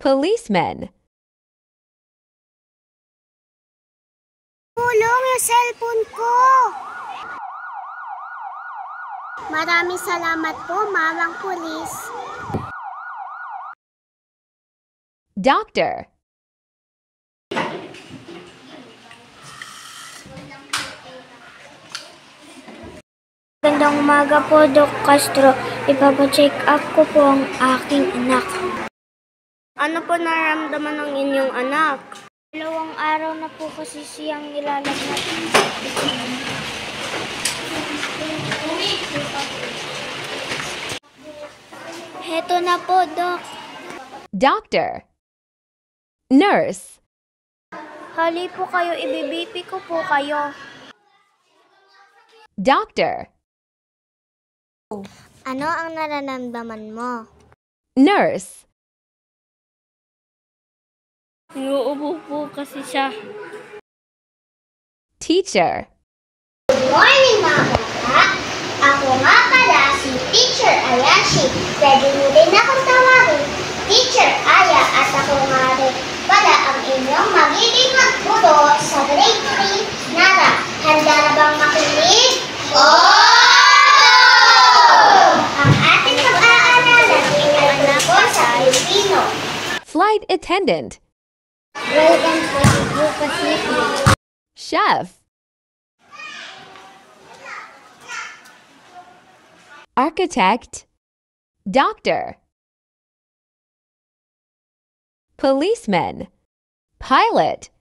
Policeman. Tulong yung cellphone ko! Maraming salamat po, Mamang Pulis. Doctor. Magandang umaga po, Doc Castro. Ipapacheck up ko po ang aking anak. Ano po nararamdaman ng inyong anak? 2 araw na po kasi siyang nilalagnat. Heto na po, Doc. Doctor. Nurse. Hali po kayo, ibibipi ko po kayo. Doctor. Ano ang nararamdaman mo? Nurse. Inuubo po kasi siya. Teacher. Good morning, mga bata. Ako nga pala si Teacher Ayashi. Pwede mo din akong tawagin Teacher Aya at ako nga rin pala ang inyong magiging magturo sa grade 3 Nara. Handa na bang makinig? Ang ating pag-aaralan ay po sa Pilipino. Flight attendant. Royal Pacific. Chef. Architect. Doctor. Policeman. Pilot.